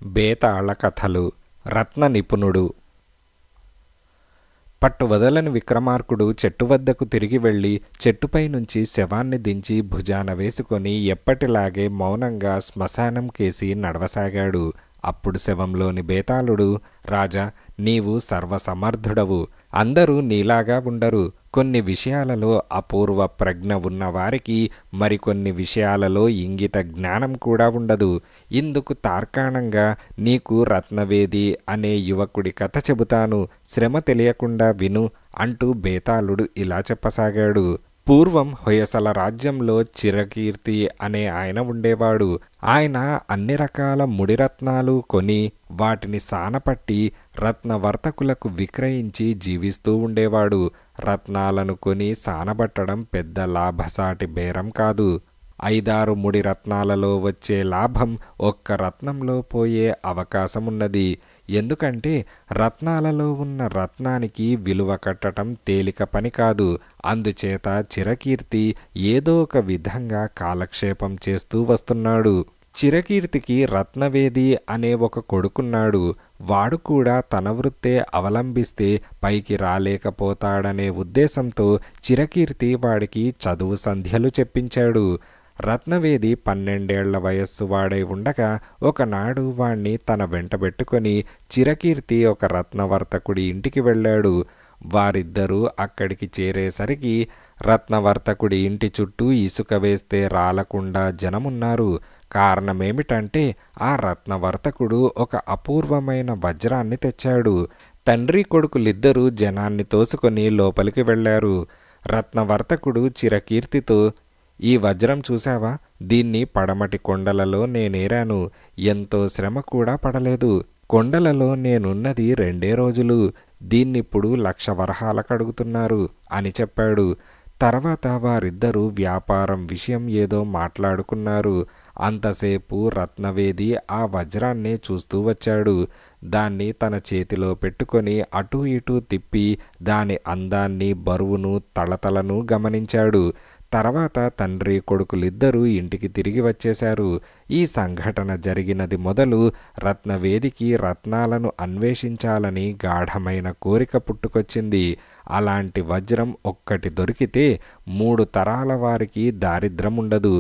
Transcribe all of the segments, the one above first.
బేతాళ కథలు. రత్న నిపుణుడు. పట్టువదలని విక్రమార్కుడు చెట్టు వద్దకు తిరిగి వెళ్ళి చెట్టుపై నుంచి శవాన్ని దించి భుజాన వేసుకొని ఎప్పటిలాగే మౌనంగా శ్మశానం కేసి నడవసాగాడు. అప్పుడు శవంలోని బేతాళుడు, రాజా, నీవు సర్వసమర్థుడవు. అందరూ నీలాగా ఉండరు. కొన్ని విషయాలలో అపూర్వ ప్రజ్ఞ ఉన్నవారికి మరికొన్ని విషయాలలో ఇంగిత జ్ఞానం కూడా ఉండదు. ఇందుకు తార్కాణంగా నీకు రత్నవేది అనే యువకుడి కథ చెబుతాను, శ్రమ తెలియకుండా విను అంటూ బేతాళుడు ఇలా చెప్పసాగాడు. పూర్వం హొయసల రాజ్యంలో చిరకీర్తి అనే ఆయన ఉండేవాడు. ఆయన అన్ని రకాల ముడిరత్నాలు కొని వాటిని సానపట్టి రత్నవర్తకులకు విక్రయించి జీవిస్తూ ఉండేవాడు. రత్నాలను కొని సానబట్టడం పెద్ద లాభసాటి బేరం కాదు. 5-6 ముడి రత్నాలలో వచ్చే లాభం ఒక్క రత్నంలో పోయే అవకాశమున్నది. ఎందుకంటే రత్నాలలో ఉన్న రత్నానికి విలువ కట్టడం తేలిక పని కాదు. అందుచేత చిరకీర్తి ఏదో ఒక విధంగా కాలక్షేపం చేస్తూ వస్తున్నాడు. చిరకీర్తికి రత్నవేది అనే ఒక కొడుకున్నాడు. వాడు కూడా తన వృత్తే అవలంబిస్తే పైకి రాలేకపోతాడనే ఉద్దేశంతో చిరకీర్తి వాడికి చదువు సంధ్యలు చెప్పించాడు. రత్నవేది 12 ఏళ్ల వయస్సు వాడై ఉండగా ఒకనాడు వాణ్ణి తన వెంటబెట్టుకొని చిరకీర్తి ఒక రత్నవర్తకుడి ఇంటికి వెళ్ళాడు. వారిద్దరూ అక్కడికి చేరేసరికి రత్నవర్తకుడి ఇంటి చుట్టూ ఇసుక వేస్తే రాలకుండా జనమున్నారు. కారణమేమిటంటే ఆ రత్నవర్తకుడు ఒక అపూర్వమైన వజ్రాన్ని తెచ్చాడు. తండ్రి కొడుకులిద్దరూ జనాన్ని తోసుకొని లోపలికి వెళ్ళారు. రత్నవర్తకుడు చిరకీర్తితో, ఈ వజ్రం చూశావా? దీన్ని పడమటి కొండలలో నేనేరాను. ఎంతో శ్రమ కూడా పడలేదు. కొండలలో నేనున్నది 2 రోజులు. దీన్నిప్పుడు 1,00,000 వరహాలకు అడుగుతున్నారు అని చెప్పాడు. తర్వాత వారిద్దరూ వ్యాపారం విషయం ఏదో మాట్లాడుకున్నారు. అంతసేపు రత్నవేది ఆ వజ్రాన్నే చూస్తూ వచ్చాడు. దాన్ని తన చేతిలో పెట్టుకొని అటూ ఇటూ తిప్పి దాని అందాన్ని, బరువును, తళతళను గమనించాడు. తర్వాత తండ్రి కొడుకులిద్దరూ ఇంటికి తిరిగి వచ్చేశారు. ఈ సంఘటన జరిగినది మొదలు రత్నవేదికి రత్నాలను అన్వేషించాలని గాఢమైన కోరిక పుట్టుకొచ్చింది. అలాంటి వజ్రం ఒక్కటి దొరికితే 3 తరాల వారికి దారిద్ర్యం ఉండదు.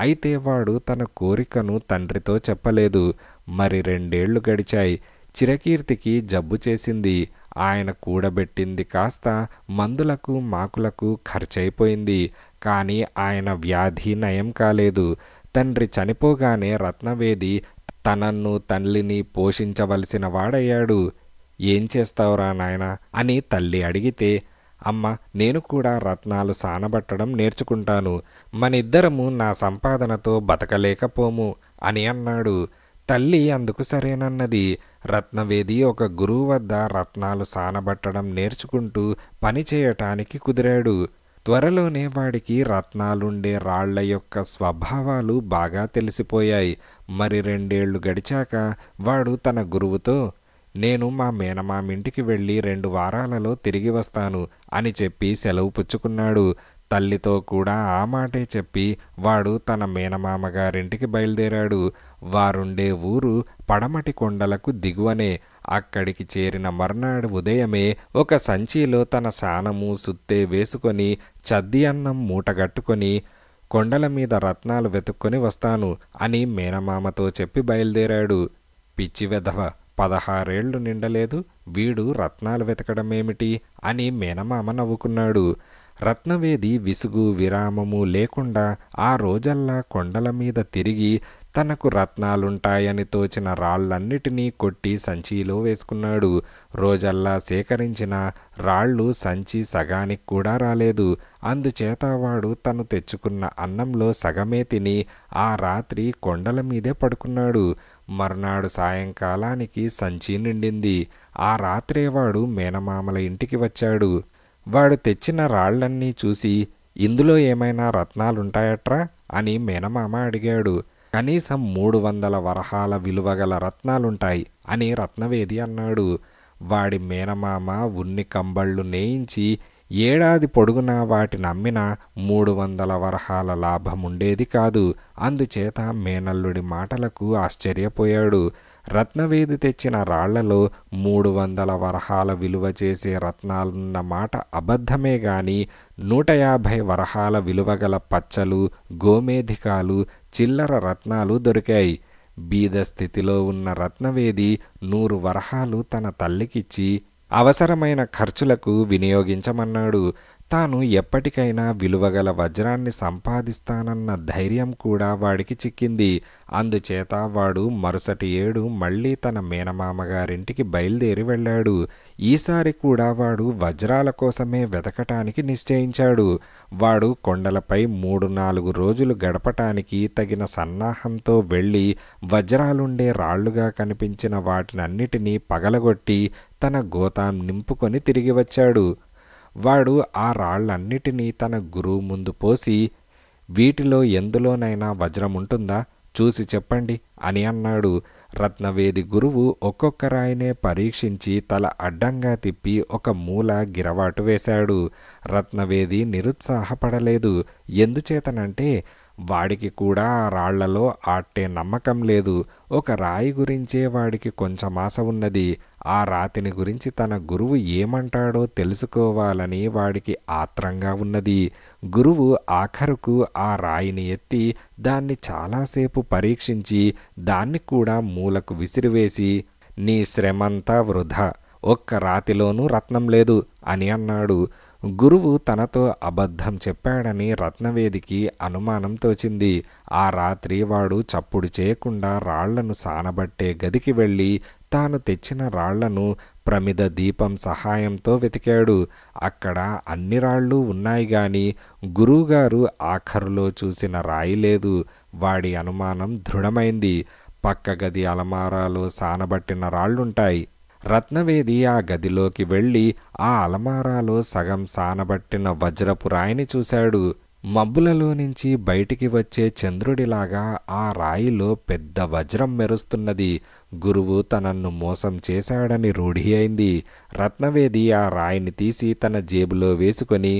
అయితే వాడు తన కోరికను తండ్రితో చెప్పలేదు. మరి 2 ఏళ్లు గడిచాయి. చిరకీర్తికి జబ్బు చేసింది. ఆయన కూడబెట్టింది కాస్త మందులకు మాకులకు ఖర్చయిపోయింది. కానీ ఆయన వ్యాధి నయం కాలేదు. తండ్రి చనిపోగానే రత్నవేది తనను తల్లిని పోషించవలసిన వాడయ్యాడు. ఏం చేస్తావురా నాయనా అని తల్లి అడిగితే, అమ్మ, నేను కూడా రత్నాలు సానబట్టడం నేర్చుకుంటాను. మనిద్దరము నా సంపాదనతో బతకలేకపోము అని అన్నాడు. తల్లి అందుకు సరేనన్నది. రత్నవేది ఒక గురువు వద్ద రత్నాలు సానబట్టడం నేర్చుకుంటూ పని చేయటానికి కుదిరాడు. త్వరలోనే వాడికి రత్నాలుండే రాళ్ల యొక్క స్వభావాలు బాగా తెలిసిపోయాయి. మరి 2 ఏళ్లు గడిచాక వాడు తన గురువుతో, నేను మా మేనమామింటికి వెళ్ళి 2 వారాలలో తిరిగి వస్తాను అని చెప్పి సెలవు పుచ్చుకున్నాడు. తల్లితో కూడా ఆ మాటే చెప్పి వాడు తన మేనమామగారింటికి బయలుదేరాడు. వారుండే ఊరు పడమటి కొండలకు దిగువనే. అక్కడికి చేరిన మర్నాడు ఉదయమే ఒక సంచిలో తన శానము సుత్తే వేసుకొని చద్ది అన్నం మూటగట్టుకొని కొండల మీద రత్నాలు వెతుక్కొని వస్తాను అని మేనమామతో చెప్పి బయలుదేరాడు. పిచ్చి వెధవ, 16 ఏళ్లు నిండలేదు, వీడు రత్నాలు వెతకడమేమిటి అని మేనమామ నవ్వుకున్నాడు. రత్నవేది విసుగు విరామము లేకుండా ఆ రోజల్లా కొండల మీద తిరిగి తనకు రత్నాలుంటాయని తోచిన రాళ్లన్నిటినీ కొట్టి సంచిలో వేసుకున్నాడు. రోజల్లా సేకరించిన రాళ్ళు సంచి సగానికి కూడా రాలేదు. అందుచేత వాడు తను తెచ్చుకున్న అన్నంలో సగమే తిని ఆ రాత్రి కొండల మీదే పడుకున్నాడు. మర్నాడు సాయంకాలానికి సంచి నిండింది. ఆ రాత్రే వాడు మేనమామల ఇంటికి వచ్చాడు. వాడు తెచ్చిన రాళ్లన్నీ చూసి, ఇందులో ఏమైనా రత్నాలుంటాయట్రా అని మేనమామ అడిగాడు. కనీసం 300 వరహాల విలువగల రత్నాలుంటాయి అని రత్నవేది అన్నాడు. వాడి మేనమామ ఉన్ని కంబళ్ళు నేయించి ఏడాది పొడుగునా వాటిని అమ్మినా 300 వరహాల లాభముండేది కాదు. అందుచేత మేనల్లుడి మాటలకు ఆశ్చర్యపోయాడు. రత్నవేది తెచ్చిన రాళ్లలో 300 వరహాల విలువ చేసే రత్నాలున్న మాట అబద్ధమే గాని 150 వరహాల విలువగల పచ్చలు, గోమేధికాలు, చిల్లర రత్నాలు దొరికాయి. బీద స్థితిలో ఉన్న రత్నవేది 100 వరహాలు తన తల్లికిచ్చి అవసరమైన ఖర్చులకు వినియోగించమన్నాడు. తాను ఎప్పటికైనా విలువగల వజ్రాన్ని సంపాదిస్తానన్న ధైర్యం కూడా వాడికి చిక్కింది. అందుచేత వాడు మరుసటి ఏడు మళ్ళీ తన మేనమామగారింటికి బయలుదేరి వెళ్ళాడు. ఈసారి కూడా వాడు వజ్రాల కోసమే వెతకటానికి నిశ్చయించాడు. వాడు కొండలపై 3-4 రోజులు గడపటానికి తగిన సన్నాహంతో వెళ్ళి వజ్రాలుండే రాళ్లుగా కనిపించిన వాటినన్నిటినీ పగలగొట్టి తన గోతాం నింపుకొని తిరిగి వచ్చాడు. వాడు ఆ రాళ్లన్నిటినీ తన గురువు ముందు పోసి, వీటిలో ఎందులోనైనా వజ్రముంటుందా చూసి చెప్పండి అని అన్నాడు. రత్నవేది గురువు ఒక్కొక్క రాయినే పరీక్షించి తల అడ్డంగా తిప్పి ఒక మూల గిరవాటు వేశాడు. రత్నవేది నిరుత్సాహపడలేదు. ఎందుచేతనంటే వాడికి కూడా ఆ రాళ్లలో ఆట్టే నమ్మకం లేదు. ఒక రాయి గురించే వాడికి కొంచెం ఆశ ఉన్నది. ఆ రాతిని గురించి తన గురువు ఏమంటాడో తెలుసుకోవాలని వాడికి ఆత్రంగా ఉన్నది. గురువు ఆఖరుకు ఆ రాయిని ఎత్తి దాన్ని చాలాసేపు పరీక్షించి దాన్ని కూడా మూలకు విసిరివేసి, నీ శ్రమంతా వృధా, ఒక్క రాతిలోనూ రత్నం లేదు అని అన్నాడు. గురువు తనతో అబద్ధం చెప్పాడని రత్నవేదికి అనుమానం తోచింది. ఆ రాత్రి వాడు చప్పుడు చేయకుండా రాళ్లను సానబట్టే గదికి వెళ్ళి తాను తెచ్చిన రాళ్లను ప్రమిద దీపం సహాయంతో వెతికాడు. అక్కడ అన్ని రాళ్ళు ఉన్నాయి గాని గురువుగారు ఆఖరులో చూసిన రాయి లేదు. వాడి అనుమానం దృఢమైంది. పక్క గది అలమారాలో సానబట్టిన రాళ్లుంటాయి. రత్నవేది ఆ గదిలోకి వెళ్ళి ఆ అలమారాలో సగం సానబట్టిన వజ్రపు రాయిని చూశాడు. మబ్బులలో నుంచి బయటికి వచ్చే చంద్రుడిలాగా ఆ రాయిలో పెద్ద వజ్రం మెరుస్తున్నది. గురువు తనను మోసం చేశాడని రూఢి అయింది. రత్నవేది ఆ రాయిని తీసి తన జేబులో వేసుకొని,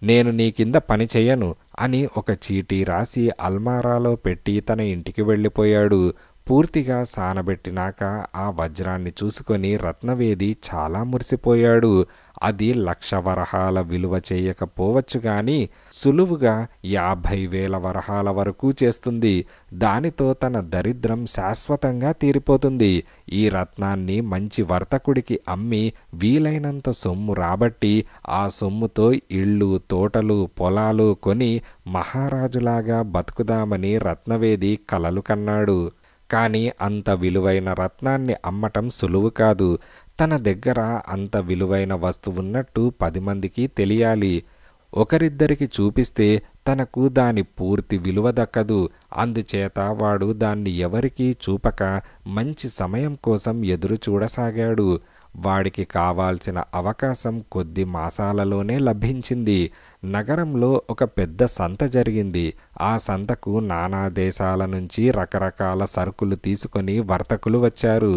నేను నీ కింద పని చెయ్యను అని ఒక చీటీ రాసి అల్మారాలో పెట్టి తన ఇంటికి వెళ్ళిపోయాడు. పూర్తిగా సానబెట్టినాక ఆ వజ్రాన్ని చూసుకొని రత్నవేది చాలా మురిసిపోయాడు. అది 1,00,000 వరహాల విలువ చేయకపోవచ్చు గాని సులువుగా 50,000 వరహాల వరకు చేస్తుంది. దానితో తన దరిద్రం శాశ్వతంగా తీరిపోతుంది. ఈ రత్నాన్ని మంచి వర్తకుడికి అమ్మి వీలైనంత సొమ్ము రాబట్టి ఆ సొమ్ముతో ఇళ్ళు, తోటలు, పొలాలు కొని మహారాజులాగా బతుకుదామని రత్నవేది కలలు కన్నాడు. కానీ అంత విలువైన రత్నాన్ని అమ్మటం సులువు కాదు. తన దగ్గర అంత విలువైన వస్తువున్నట్టు 10 మందికి తెలియాలి. ఒకరిద్దరికి చూపిస్తే తనకు దాని పూర్తి విలువ దక్కదు. అందుచేత వాడు దాన్ని ఎవరికీ చూపక మంచి సమయం కోసం ఎదురు చూడసాగాడు. వాడికి కావాల్సిన అవకాశం కొద్ది మాసాలలోనే లభించింది. నగరంలో ఒక పెద్ద సంత జరిగింది. ఆ సంతకు నానా దేశాల నుంచి రకరకాల సరుకులు తీసుకొని వర్తకులు వచ్చారు.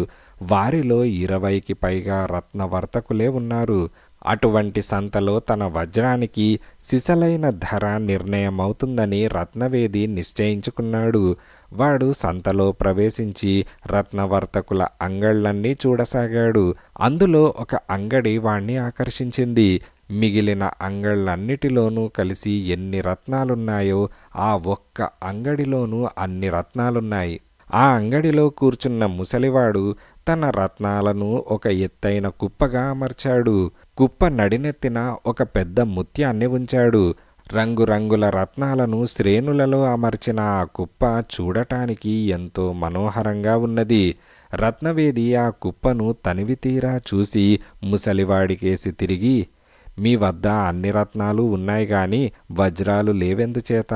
వారిలో 20కి పైగా రత్న వర్తకులే ఉన్నారు. అటువంటి సంతలో తన వజ్రానికి సిసలైన ధర నిర్ణయమవుతుందని రత్నవేది నిశ్చయించుకున్నాడు. వాడు సంతలో ప్రవేశించి రత్నవర్తకుల అంగళ్ళన్నీ చూడసాగాడు. అందులో ఒక అంగడి వాణ్ణి ఆకర్షించింది. మిగిలిన అంగళ్ళన్నిటిలోనూ కలిసి ఎన్ని రత్నాలున్నాయో ఆ ఒక్క అంగడిలోనూ అన్ని రత్నాలున్నాయి. ఆ అంగడిలో కూర్చున్న ముసలివాడు తన రత్నాలను ఒక ఎత్తైన కుప్పగా అమర్చాడు. కుప్ప నడినెత్తిన ఒక పెద్ద ముత్యాన్ని ఉంచాడు. రంగురంగుల రత్నాలను శ్రేణులలో అమర్చిన ఆ కుప్ప చూడటానికి ఎంతో మనోహరంగా ఉన్నది. రత్నవేది ఆ కుప్పను తనివితీరా చూసి ముసలివాడికేసి తిరిగి, మీ వద్ద అన్ని రత్నాలు ఉన్నాయి గాని వజ్రాలు లేవెందుచేత?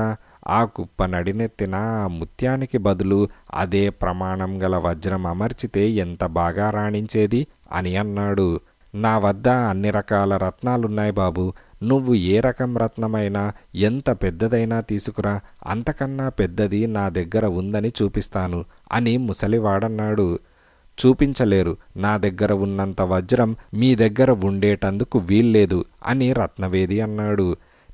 ఆ కుప్ప నడినెత్తిన ఆ ముత్యానికి బదులు అదే ప్రమాణం గల వజ్రం అమర్చితే ఎంత బాగా రాణించేది అని అన్నాడు. నా వద్ద అన్ని రకాల రత్నాలున్నాయి బాబు. నువ్వు ఏ రకం రత్నమైనా ఎంత పెద్దదైనా తీసుకురా, అంతకన్నా పెద్దది నా దగ్గర ఉందని చూపిస్తాను అని ముసలివాడన్నాడు. చూపించలేరు. నా దగ్గర ఉన్నంత వజ్రం మీ దగ్గర ఉండేటందుకు వీల్లేదు అని రత్నవేది అన్నాడు.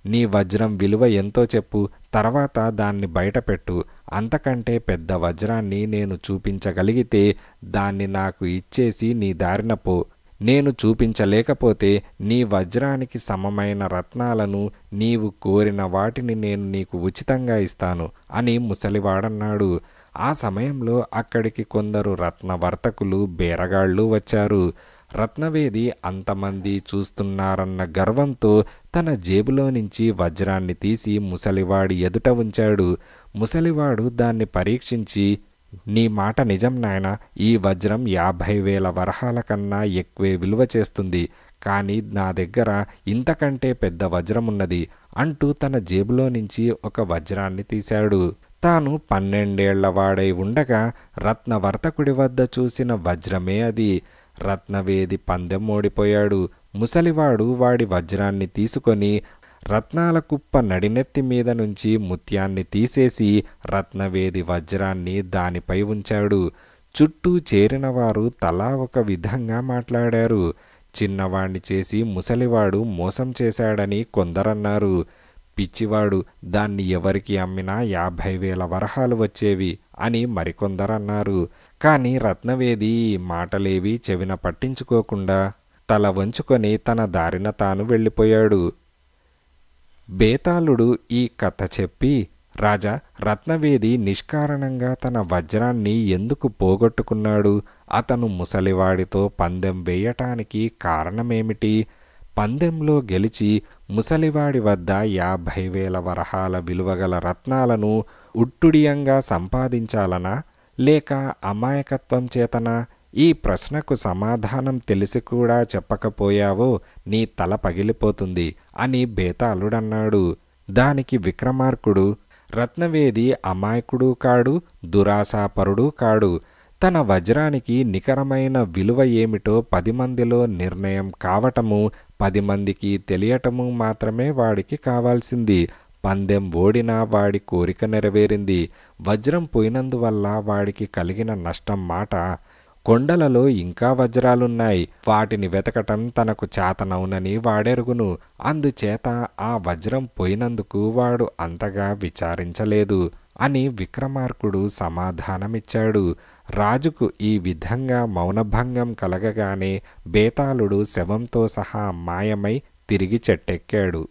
నీ వజ్రం విలువ ఎంతో చెప్పు, తర్వాత దాన్ని బయటపెట్టు. అంతకంటే పెద్ద వజ్రాన్ని నేను చూపించగలిగితే దాన్ని నాకు ఇచ్చేసి నీ దారిన పో. నేను చూపించలేకపోతే నీ వజ్రానికి సమమైన రత్నాలను, నీవు కోరిన వాటిని నేను నీకు ఉచితంగా ఇస్తాను అని ముసలివాడన్నాడు. ఆ సమయంలో అక్కడికి కొందరు రత్నవర్తకులు, బేరగాళ్ళు వచ్చారు. రత్నవేది అంతమంది చూస్తున్నారన్న గర్వంతో తన జేబులో నుంచి వజ్రాన్ని తీసి ముసలివాడి ఎదుట ఉంచాడు. ముసలివాడు దాన్ని పరీక్షించి, నీ మాట నిజం నాయనా, ఈ వజ్రం 50,000 వరహాల కన్నా ఎక్కువే విలువ చేస్తుంది. కానీ నా దగ్గర ఇంతకంటే పెద్ద వజ్రమున్నది అంటూ తన జేబులో నుంచి ఒక వజ్రాన్ని తీశాడు. తాను 12 ఏళ్ల వాడై ఉండగా రత్నవర్తకుడి వద్ద చూసిన వజ్రమే అది. రత్నవేది పందెం ఓడిపోయాడు. ముసలివాడు వాడి వజ్రాన్ని తీసుకొని రత్నాల కుప్ప నడినెత్తి మీద నుంచి ముత్యాన్ని తీసేసి రత్నవేది వజ్రాన్ని దానిపై ఉంచాడు. చుట్టూ చేరిన వారు తలా ఒక విధంగా మాట్లాడారు. చిన్నవాణ్ణి చేసి ముసలివాడు మోసం చేశాడని కొందరన్నారు. పిచ్చివాడు, దాన్ని ఎవరికి అమ్మినా 50,000 వరహాలు వచ్చేవి అని మరికొందరన్నారు. కానీ రత్నవేది ఈ మాటలేవి చెవిన పట్టించుకోకుండా తల వంచుకొని తన దారిన తాను వెళ్ళిపోయాడు. బేతాళుడు ఈ కథ చెప్పి, రాజా, రత్నవేది నిష్కారణంగా తన వజ్రాన్ని ఎందుకు పోగొట్టుకున్నాడు? అతను ముసలివాడితో పందెం వేయటానికి కారణమేమిటి? పందెంలో గెలిచి ముసలివాడి వద్ద 50,000 వరహాల విలువగల రత్నాలను ఉట్టుడియంగా సంపాదించాలనా, లేక అమాయకత్వం చేతనా? ఈ ప్రశ్నకు సమాధానం తెలిసి కూడా చెప్పకపోయావో నీ తల పగిలిపోతుంది అని బేతాళుడన్నాడు. దానికి విక్రమార్కుడు, రత్నవేది అమాయకుడు కాడు, దురాశాపరుడు కాడు. తన వజ్రానికి నికరమైన విలువ ఏమిటో 10 మందిలో నిర్ణయం కావటము, 10 మందికి తెలియటము మాత్రమే వాడికి కావాల్సింది. పందెం ఓడినా వాడి కోరిక నెరవేరింది. వజ్రం పోయినందువల్ల వాడికి కలిగిన నష్టం మాట. కొండలలో ఇంకా వజ్రాలున్నాయి. వాటిని వెతకటం తనకు చేతనవునని వాడెరుగును. అందుచేత ఆ వజ్రం పోయినందుకు వాడు అంతగా విచారించలేదు అని విక్రమార్కుడు సమాధానమిచ్చాడు. రాజుకు ఈ విధంగా మౌనభంగం కలగగానే బేతాళుడు శవంతో సహా మాయమై తిరిగి చెట్టెక్కాడు.